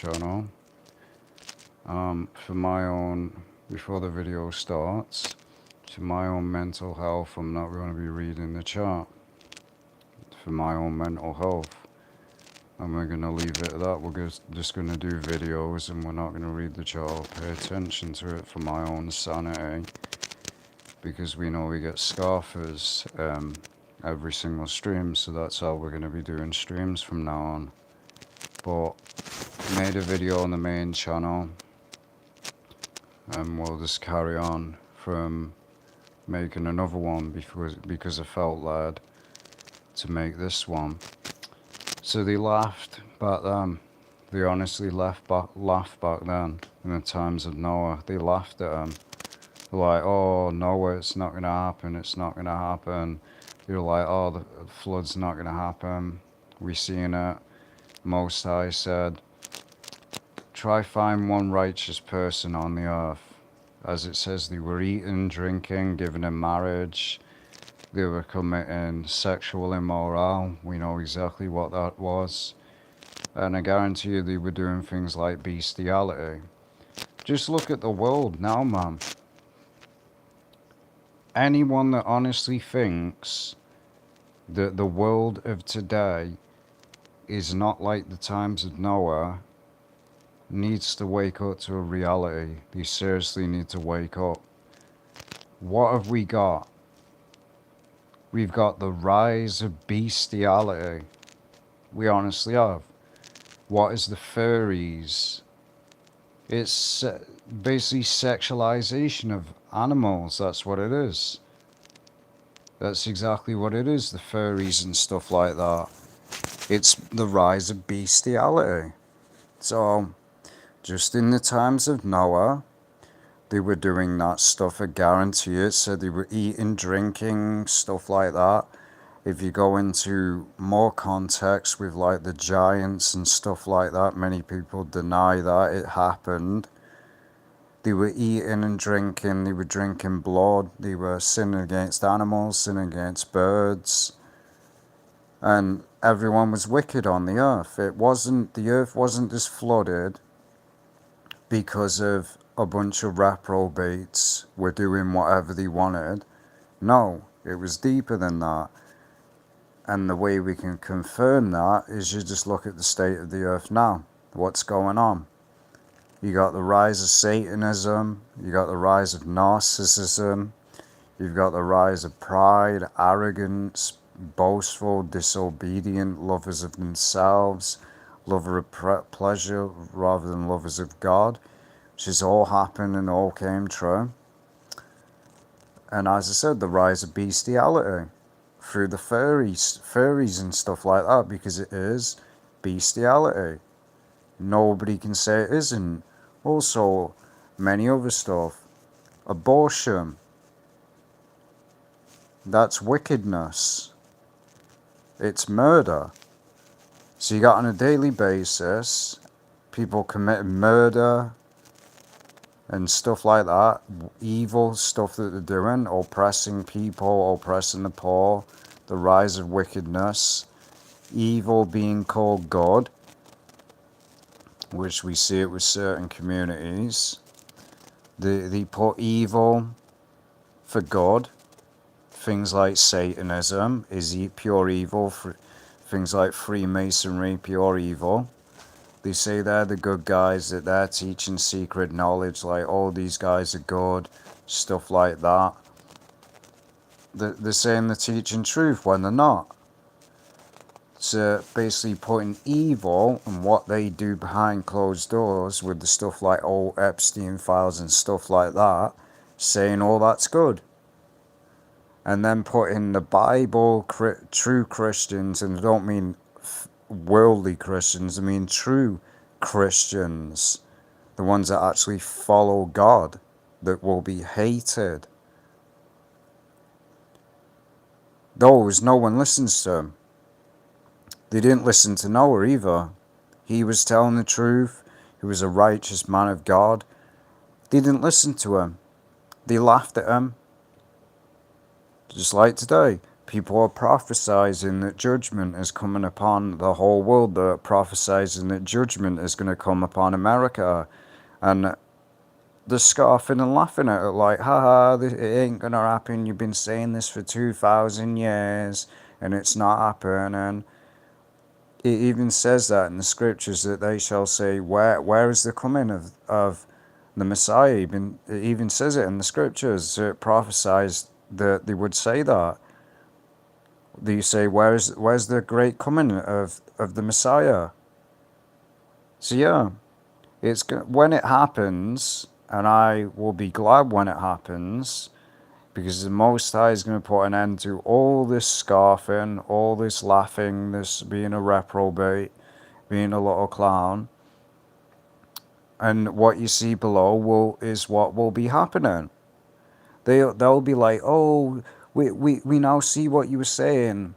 channel. For my own, before the video starts, to my own mental health, I'm not going to be reading the chart. For my own mental health, and we're going to leave it at that. We're just going to do videos and we're not going to read the chart or pay attention to it for my own sanity, because we know we get scoffers every single stream, so that's how we're going to be doing streams from now on. But made a video on the main channel, and we'll just carry on from making another one because I felt led to make this one. So they laughed back then. They honestly laughed back then in the times of Noah. They laughed at him. They're like, oh, Noah, it's not going to happen. It's not going to happen. They're like, oh, the flood's not going to happen. We seen it. Most High said, try find one righteous person on the earth. As it says, they were eating, drinking, giving in marriage. They were committing sexual immoral. We know exactly what that was. And I guarantee you they were doing things like bestiality. Just look at the world now, man. Anyone that honestly thinks that the world of today is not like the times of Noah needs to wake up to a reality. They seriously need to wake up. What have we got? We've got the rise of bestiality. We honestly have. What is the furries? It's basically sexualization of animals. That's what it is. That's exactly what it is, the furries and stuff like that. It's the rise of bestiality. So, just in the times of Noah, they were doing that stuff, I guarantee it. So they were eating, drinking, stuff like that. If you go into more context with like the giants and stuff like that, many people deny that it happened. They were eating and drinking, they were drinking blood, they were sinning against animals, sinning against birds. And everyone was wicked on the earth. The earth wasn't just flooded because of a bunch of reprobates were doing whatever they wanted. No, it was deeper than that. And the way we can confirm that is you just look at the state of the earth now. What's going on? You got the rise of Satanism, you got the rise of narcissism, you've got the rise of pride, arrogance, boastful, disobedient, lovers of themselves, lovers of pleasure rather than lovers of God, which has all happened and all came true. And as I said, the rise of bestiality through the furries and stuff like that, because it is bestiality. Nobody can say it isn't. Also, many other stuff. Abortion. That's wickedness. It's murder. So you got on a daily basis people committing murder and stuff like that. Evil stuff that they're doing. Oppressing people, oppressing the poor. The rise of wickedness. Evil being called God, which we see it with certain communities. They put evil for God. Things like Satanism is pure evil. Things like Freemasonry, pure evil. They say they're the good guys, that they're teaching secret knowledge, like, oh, these guys are good, stuff like that. They're saying they're teaching truth when they're not. So basically putting evil and what they do behind closed doors with the stuff like old Epstein files and stuff like that, saying all that's good. And then putting the Bible, true Christians, and I don't mean worldly Christians, I mean true Christians, the ones that actually follow God, that will be hated. Those, no one listens to them. They didn't listen to Noah either. He was telling the truth. He was a righteous man of God. They didn't listen to him. They laughed at him. Just like today. People are prophesying that judgment is coming upon the whole world. They're prophesying that judgment is going to come upon America. And they're scoffing and laughing at it like, haha, it ain't going to happen. You've been saying this for 2,000 years and it's not happening. It even says that in the scriptures that they shall say, where is the coming of the Messiah? It even says it in the scriptures. It prophesies that they would say that. You say, where's the great coming of the Messiah? So yeah, when it happens, and I will be glad when it happens, because the Most High is going to put an end to all this scoffing, all this laughing, this being a reprobate, being a little clown, and what you see below is what will be happening. They'll be like, oh, we now see what you were saying.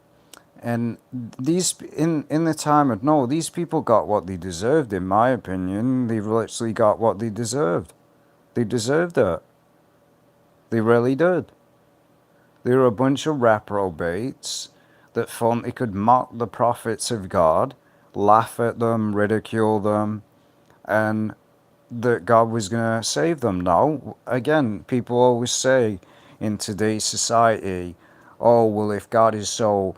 And these in the time of Noah, these people got what they deserved. In my opinion, they literally got what they deserved. They deserved it. They really did. They were a bunch of reprobates that thought they could mock the prophets of God, laugh at them, ridicule them, and that God was going to save them. No, again, people always say in today's society, oh, well, if God is so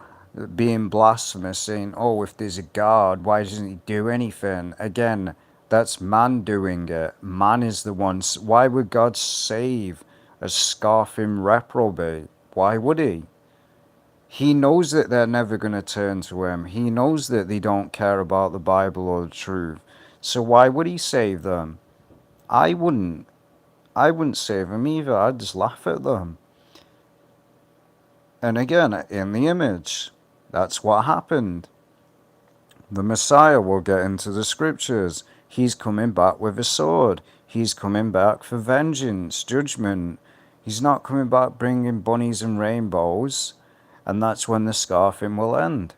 being blasphemous, saying, oh, if there's a God, why doesn't he do anything? Again, that's man doing it. Man is the one. Why would God save a scoffing reprobate? Why would he? He knows that they're never going to turn to him. He knows that they don't care about the Bible or the truth. So why would he save them? I wouldn't. I wouldn't save them either. I'd just laugh at them. And again, in the image, that's what happened. The Messiah will get into the scriptures. He's coming back with a sword. He's coming back for vengeance, judgment. He's not coming back bringing bunnies and rainbows. And that's when the scoffing will end.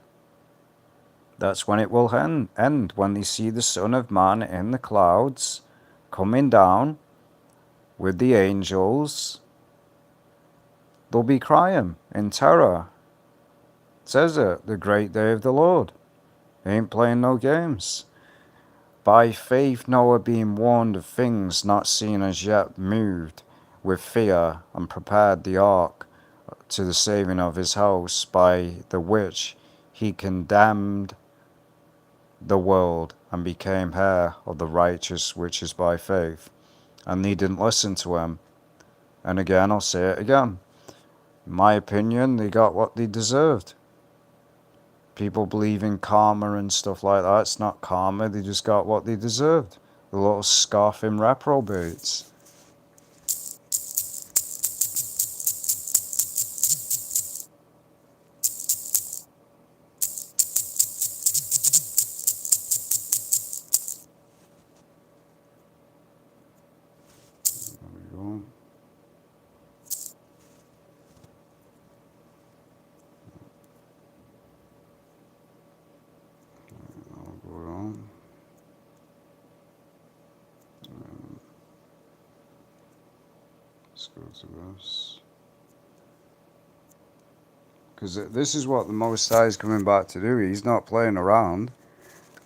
That's when it will end. When they see the Son of Man in the clouds coming down with the angels, they'll be crying in terror. It says it, the great day of the Lord. They ain't playing no games. By faith Noah, being warned of things not seen as yet, moved with fear, and prepared the ark to the saving of his house, by the which he condemned the world, and became heir of the righteous which is by faith. And they didn't listen to him. And again, I'll say it again. In my opinion, they got what they deserved. People believe in karma and stuff like that. It's not karma, they just got what they deserved. The little scoffing reprobates. There we go. Let's go to this. Because this is what the Most High is coming back to do. He's not playing around.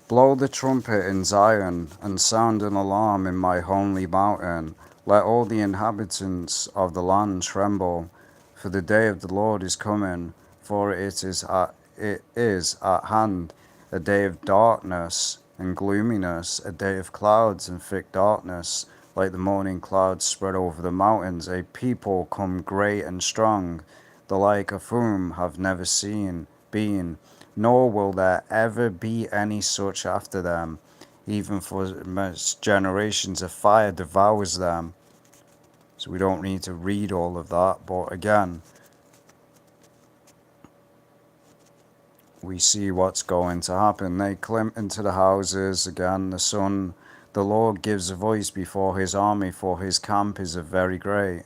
Blow the trumpet in Zion, and sound an alarm in my holy mountain. Let all the inhabitants of the land tremble, for the day of the Lord is coming, for it is at hand, a day of darkness and gloominess, a day of clouds and thick darkness, like the morning clouds spread over the mountains, a people come great and strong, the like of whom have never been, nor will there ever be any such after them, even for generations of fire devours them. So we don't need to read all of that, but again, we see what's going to happen. They climb into the houses. Again, the Lord gives a voice before his army, for his camp is a very great.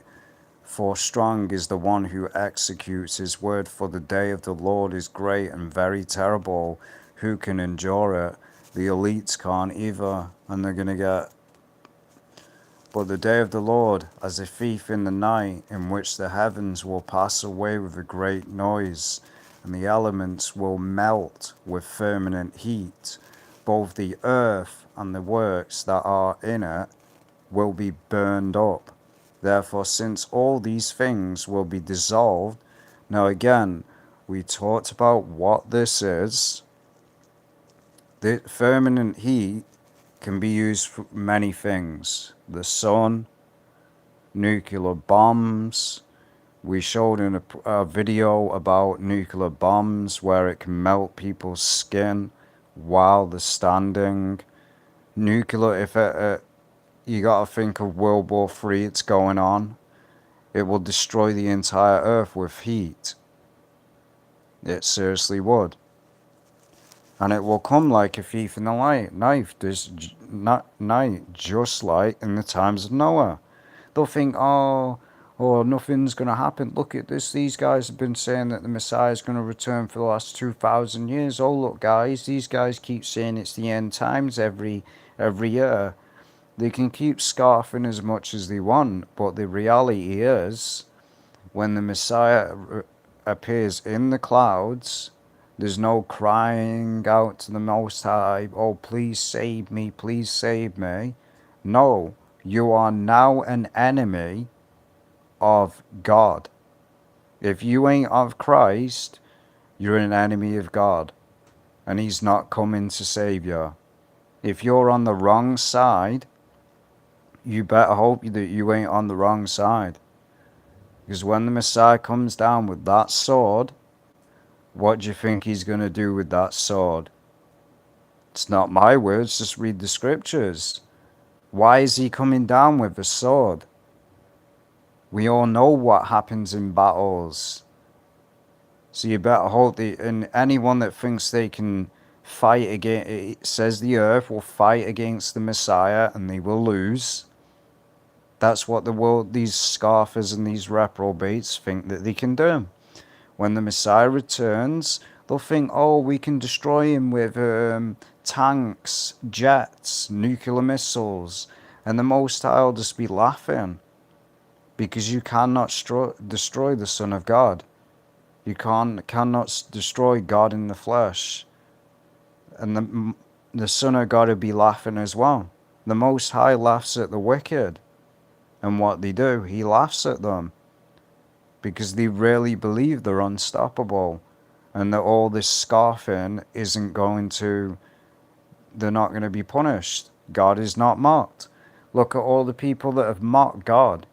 For strong is the one who executes his word, for the day of the Lord is great and very terrible. Who can endure it? The elites can't either, and they're going to get But the day of the Lord, as a thief in the night, in which the heavens will pass away with a great noise, and the elements will melt with fervent heat, both the earth and the works that are in it will be burned up. Therefore, since all these things will be dissolved, now again, we talked about what this is. The fervent heat can be used for many things. The sun, nuclear bombs. We showed in a video about nuclear bombs where it can melt people's skin while they're standing. Nuclear, if you gotta think of World War III, it's going on. It will destroy the entire earth with heat. It seriously would. And it will come like a thief in the night, just like in the times of Noah. They'll think, oh, nothing's going to happen. Look at this. These guys have been saying that the Messiah is going to return for the last 2,000 years. Oh, look, guys, these guys keep saying it's the end times every year. They can keep scoffing as much as they want, but the reality is, when the Messiah appears in the clouds, there's no crying out to the Most High, oh, please save me, please save me. No, you are now an enemy of God. If you ain't of Christ, you're an enemy of God, and He's not coming to save you. If you're on the wrong side, you better hope that you ain't on the wrong side. Because when the Messiah comes down with that sword, what do you think He's going to do with that sword? It's not my words, just read the scriptures. Why is He coming down with a sword? We all know what happens in battles. So you better hope that, and anyone that thinks they can fight against, it says the earth will fight against the Messiah and they will lose. That's what the world, these scoffers and these reprobates think that they can do. When the Messiah returns, they'll think, oh, we can destroy him with tanks, jets, nuclear missiles. And the Most High will just be laughing. Because you cannot destroy the Son of God. You cannot destroy God in the flesh. And the Son of God will be laughing as well. The Most High laughs at the wicked. And what they do, He laughs at them. Because they really believe they're unstoppable. And that all this scoffing isn't going to, they're not going to be punished. God is not mocked. Look at all the people that have mocked God.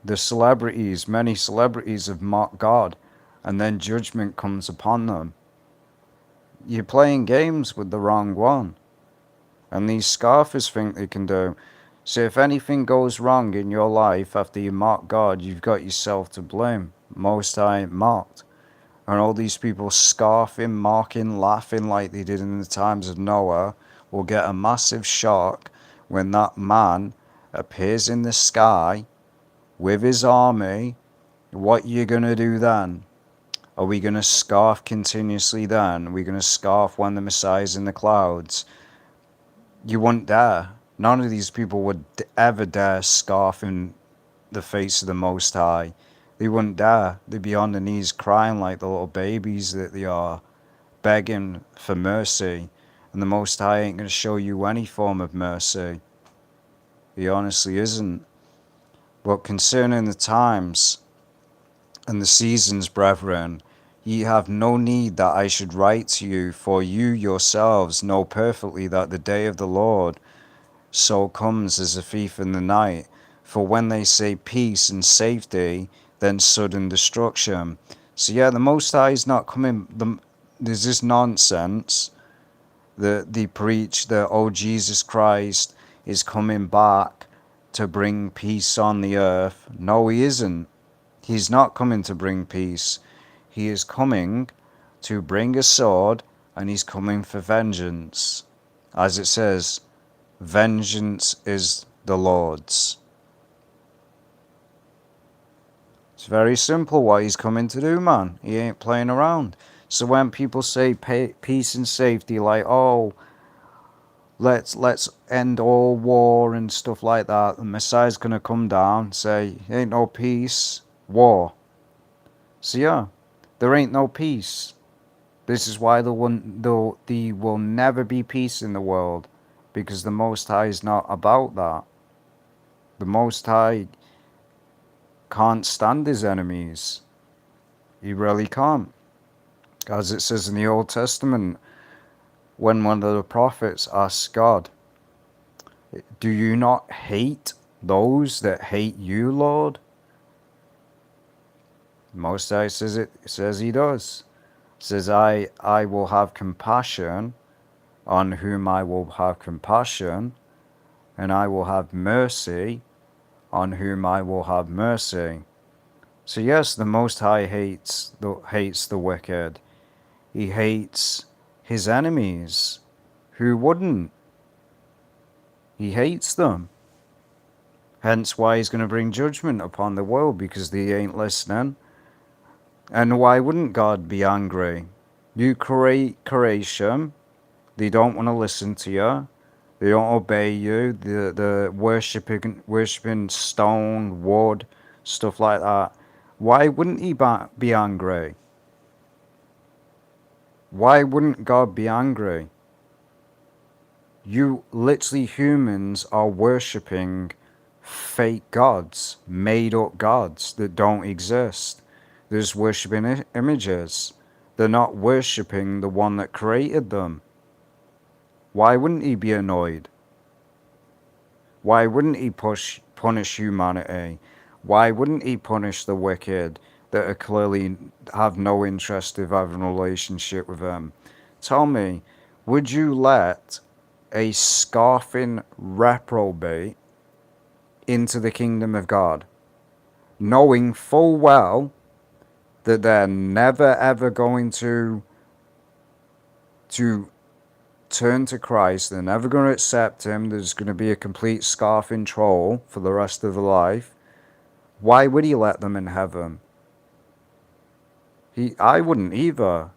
The celebrities, many celebrities have mocked God. And then judgment comes upon them. You're playing games with the wrong one. And these scoffers think they can do. So if anything goes wrong in your life after you mock God, you've got yourself to blame. Most High ain't mocked. And all these people scoffing, mocking, laughing like they did in the times of Noah will get a massive shock when that man appears in the sky with his army. What you gonna do then? Are we gonna scoff continuously then? Are we gonna scoff when the Messiah's in the clouds? You wouldn't dare. None of these people would ever dare scoff in the face of the Most High. They wouldn't dare. They'd be on their knees crying like the little babies that they are, begging for mercy. And the Most High ain't going to show you any form of mercy. He honestly isn't. But concerning the times and the seasons, brethren, ye have no need that I should write to you, for you yourselves know perfectly that the day of the Lord so comes as a thief in the night. For when they say peace and safety, then sudden destruction. So yeah, the Most High is not coming. There's this nonsense that they preach that, oh, Jesus Christ is coming back to bring peace on the earth. No, He isn't. He's not coming to bring peace. He is coming to bring a sword, and He's coming for vengeance. As it says, vengeance is the Lord's. It's very simple what He's coming to do, man. He ain't playing around. So when people say peace and safety, like, oh, let's end all war and stuff like that. The Messiah's gonna come down, say, ain't no peace, war. So yeah, there ain't no peace. This is why there will never be peace in the world, because the Most High is not about that. The Most High can't stand his enemies. He really can't. As it says in the Old Testament, when one of the prophets asks God, do you not hate those that hate you, Lord? Most High says he does. Says I will have compassion on whom I will have compassion, and I will have mercy on whom I will have mercy. So yes, the Most High hates the wicked. He hates his enemies. Who wouldn't? He hates them. Hence why he's going to bring judgment upon the world, because they ain't listening. And why wouldn't God be angry? You create creation. They don't want to listen to you. They don't obey you. The worshipping stone, wood, stuff like that. Why wouldn't he be angry? Why wouldn't God be angry? You literally humans are worshipping fake gods, made up gods that don't exist. They're just worshipping images. They're not worshipping the one that created them. Why wouldn't he be annoyed? Why wouldn't he punish humanity? Why wouldn't he punish the wicked that are clearly have no interest of having a relationship with him? Tell me, would you let a scoffing reprobate into the kingdom of God, knowing full well that they're never ever going to turn to Christ, they're never going to accept him, there's going to be a complete scoffing troll for the rest of their life? Why would he let them in heaven? I wouldn't either.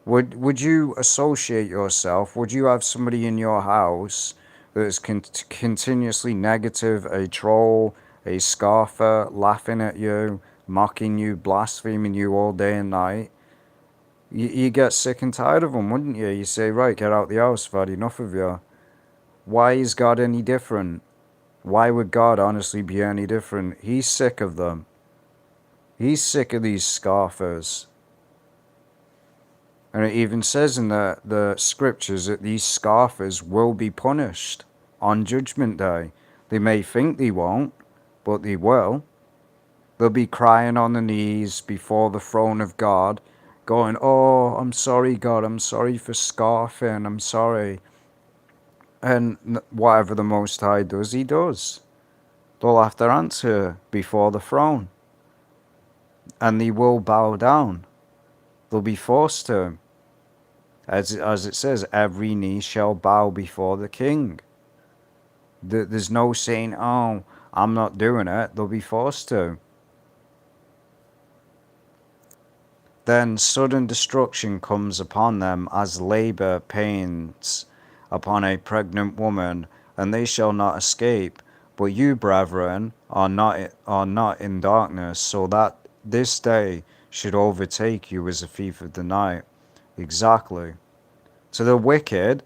Would you associate yourself? Would you have somebody in your house that is continuously negative, a troll, a scoffer, laughing at you, mocking you, blaspheming you all day and night? You get sick and tired of them, wouldn't you? You say, right, get out the house, I've had enough of you. Why is God any different? Why would God honestly be any different? He's sick of them. He's sick of these scoffers. And it even says in the scriptures that these scoffers will be punished on Judgment Day. They may think they won't, but they will. They'll be crying on the knees before the throne of God, going, oh, I'm sorry, God, I'm sorry for scoffing, I'm sorry. And whatever the Most High does, he does. They'll have to answer before the throne. And they will bow down. They'll be forced to. As it says, every knee shall bow before the King. There's no saying, oh, I'm not doing it. They'll be forced to. Then sudden destruction comes upon them as labor pains upon a pregnant woman, and they shall not escape. But you, brethren, are not in darkness, so that this day should overtake you as a thief of the night. Exactly. To the wicked,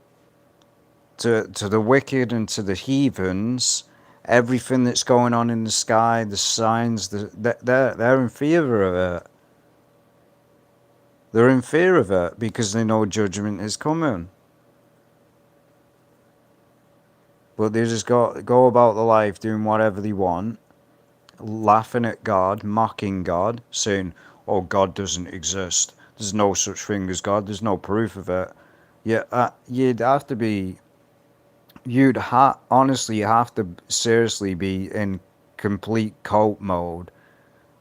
to the wicked and to the heathens, everything that's going on in the sky, the signs, they're in fear of it. They're in fear of it because they know judgment is coming. But they just go about the life doing whatever they want, laughing at God, mocking God, saying, oh, God doesn't exist. There's no such thing as God. There's no proof of it. Yeah, honestly have to seriously be in complete cult mode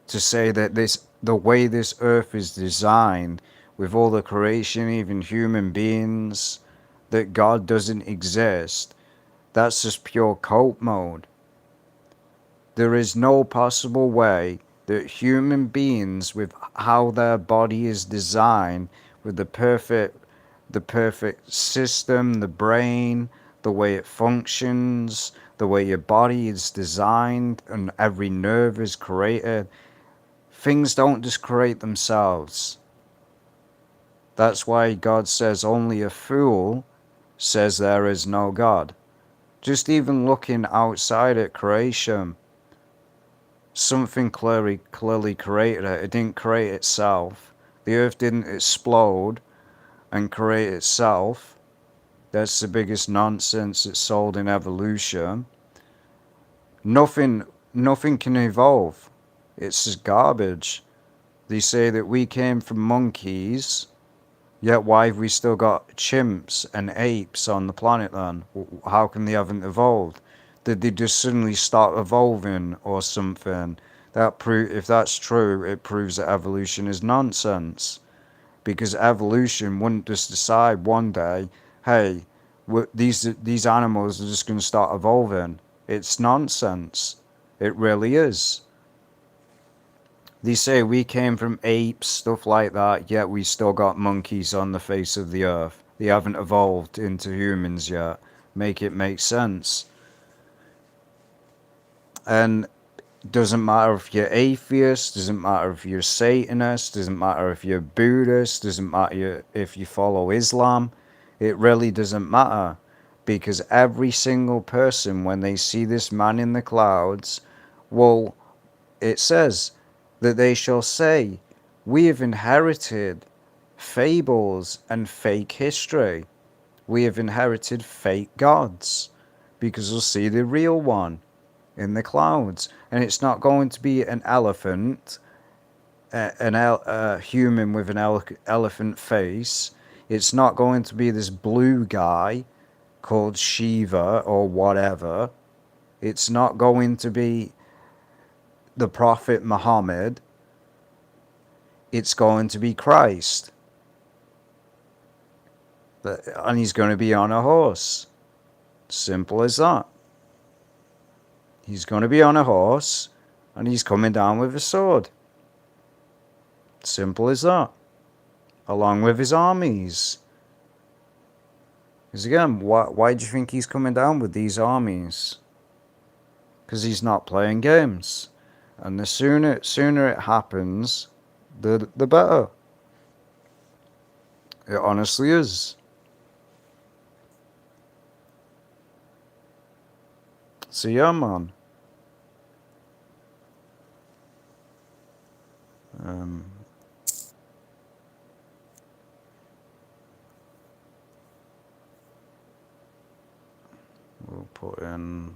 to say that the way this earth is designed, with all the creation, even human beings, that God doesn't exist. That's just pure cult mode. There is no possible way that human beings, with how their body is designed, with the perfect system, the brain, the way it functions, the way your body is designed, and every nerve is created. Things don't just create themselves. That's why God says only a fool says there is no God. Just even looking outside at creation, something clearly created it. It didn't create itself. The earth didn't explode and create itself. That's the biggest nonsense that's sold in evolution. Nothing, nothing can evolve. It's just garbage. They say that we came from monkeys, yet why have we still got chimps and apes on the planet then? How come they haven't evolved? Did they just suddenly start evolving or something? If that's true, it proves that evolution is nonsense. Because evolution wouldn't just decide one day, hey, these animals are just going to start evolving. It's nonsense. It really is. They say we came from apes, stuff like that, yet we still got monkeys on the face of the earth. They haven't evolved into humans yet. Make it make sense. And doesn't matter if you're atheist, doesn't matter if you're Satanist, doesn't matter if you're Buddhist, doesn't matter if you follow Islam. It really doesn't matter. Because every single person, when they see this man in the clouds, well, it says that they shall say, we have inherited fables and fake history. We have inherited fake gods. Because they'll see the real one in the clouds. And it's not going to be an elephant, a human with an elephant face. It's not going to be this blue guy called Shiva or whatever. It's not going to be the Prophet Muhammad. It's going to be Christ. And he's going to be on a horse. Simple as that. He's going to be on a horse, and he's coming down with a sword. Simple as that. Along with his armies. Because again, why do you think he's coming down with these armies? Because he's not playing games. And the sooner it happens, the better. It honestly is. So yeah, man. We'll put in.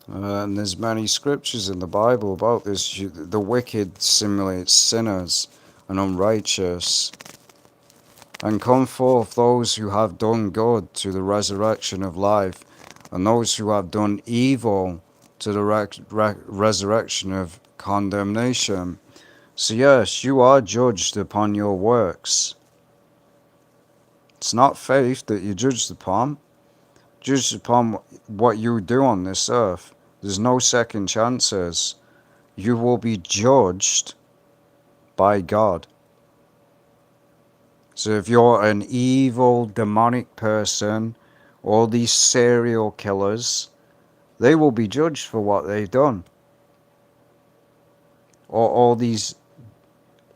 And there's many scriptures in the Bible about this. The wicked simulates sinners and unrighteous. And come forth those who have done good to the resurrection of life, and those who have done evil to the resurrection of condemnation. So yes, you are judged upon your works. It's not faith that you're judged upon. Judged upon what you do on this earth. There's no second chances. You will be judged by God. So if you're an evil, demonic person, all these serial killers, they will be judged for what they've done. Or all these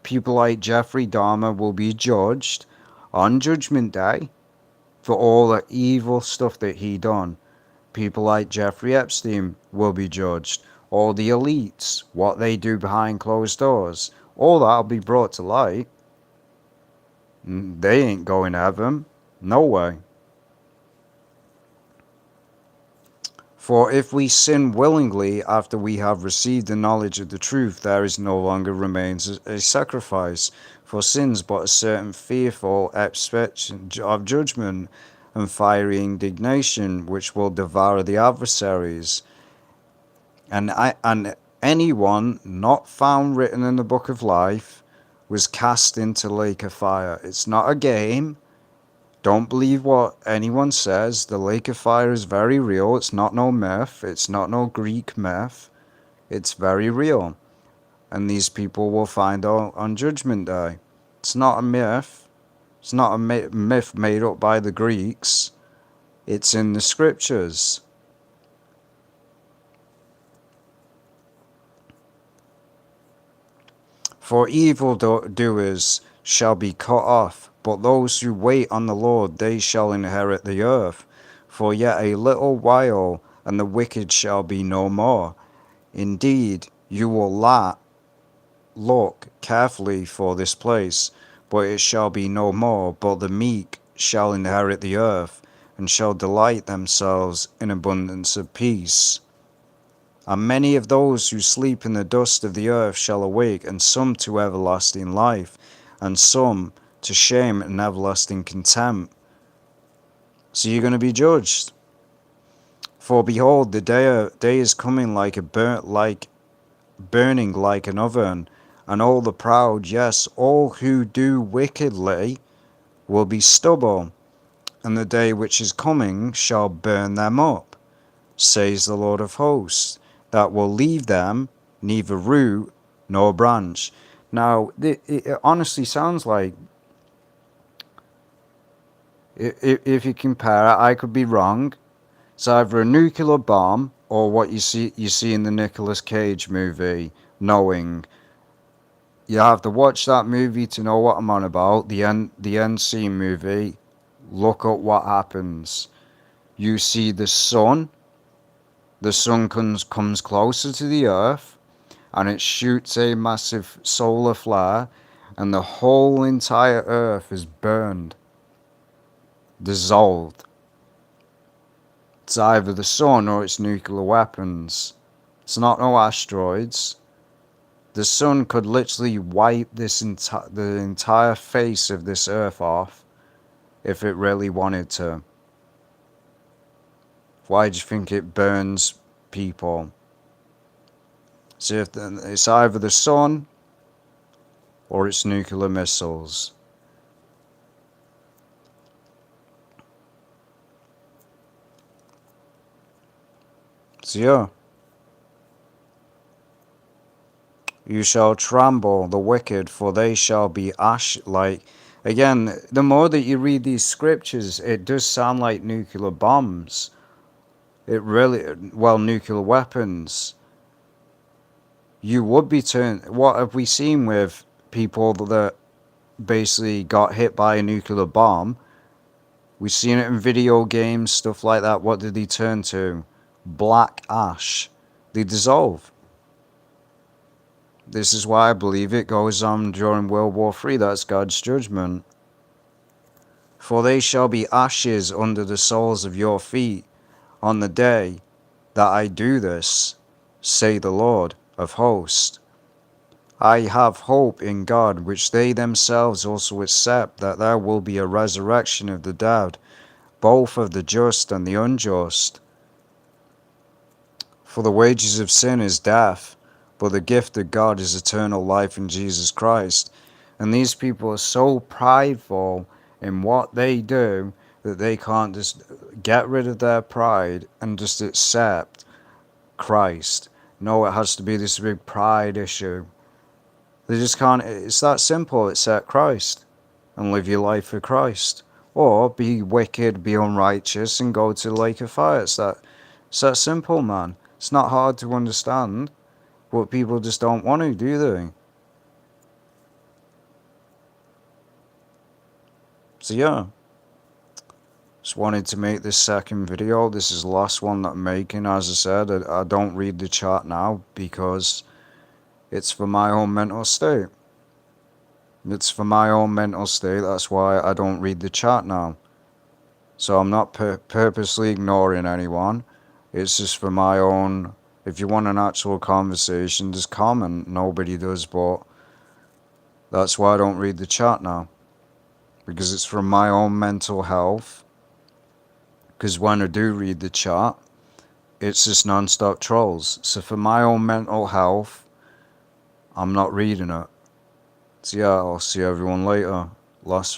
people like Jeffrey Dahmer will be judged on Judgment Day for all the evil stuff that he done. People like Jeffrey Epstein will be judged. All the elites, what they do behind closed doors, all that will be brought to light. They ain't going to heaven. No way. For if we sin willingly after we have received the knowledge of the truth, there is no longer remains a sacrifice for sins, but a certain fearful expectation of judgment and fiery indignation, which will devour the adversaries. And anyone not found written in the book of life was cast into lake of fire. It's not a game. Don't believe what anyone says. The lake of fire is very real. It's not no myth. It's not no Greek myth. It's very real. And these people will find out on Judgment Day. It's not a myth. It's not a myth made up by the Greeks. It's in the scriptures. For evildoers shall be cut off, but those who wait on the Lord, they shall inherit the earth. For yet a little while, and the wicked shall be no more. Indeed, you will look carefully for this place, but it shall be no more. But the meek shall inherit the earth, and shall delight themselves in abundance of peace. And many of those who sleep in the dust of the earth shall awake, and some to everlasting life, and some to shame and everlasting contempt. So you're going to be judged. For behold, the day is coming burning like an oven, and all the proud, yes, all who do wickedly, will be stubble, and the day which is coming shall burn them up, says the Lord of hosts, that will leave them neither root nor branch. Now, it honestly sounds like, if you compare it, I could be wrong. It's either a nuclear bomb or what you see in the Nicolas Cage movie, Knowing. You have to watch that movie to know what I'm on about. The end scene movie. Look at what happens. You see the sun. The sun comes closer to the earth, and it shoots a massive solar flare, and the whole entire earth is burned, dissolved. It's either the sun or it's nuclear weapons. It's not no asteroids. The sun could literally wipe the entire face of this earth off if it really wanted to. Why do you think it burns people? So if it's either the sun or it's nuclear missiles. So yeah. You shall trample the wicked, for they shall be ash like. Again, the more that you read these scriptures, it does sound like nuclear bombs. It really, well, nuclear weapons. You would be turned. What have we seen with people that basically got hit by a nuclear bomb? We've seen it in video games, stuff like that. What did they turn to? Black ash. They dissolve. This is why I believe it goes on during World War III. That's God's judgment. For they shall be ashes under the soles of your feet on the day that I do this, say the Lord of hosts. I have hope in God, which they themselves also accept, that there will be a resurrection of the dead, both of the just and the unjust. For the wages of sin is death, but the gift of God is eternal life in Jesus Christ. And these people are so prideful in what they do that they can't just get rid of their pride and just accept Christ. No, it has to be this big pride issue. They just can't. It's that simple. Accept Christ and live your life for Christ. Or be wicked, be unrighteous, and go to the lake of fire. It's that simple, man. It's not hard to understand, but people just don't want to, do they? So yeah, just wanted to make this second video. This is the last one that I'm making. As I said, I don't read the chat now because it's for my own mental state. It's for my own mental state. That's why I don't read the chat now. So I'm not purposely ignoring anyone. It's just for my own. If you want an actual conversation, just comment. Nobody does, but that's why I don't read the chat now. Because it's for my own mental health. Because when I do read the chat, It's just non-stop trolls. So for my own mental health, I'm not reading it. So yeah, I'll see everyone later. Last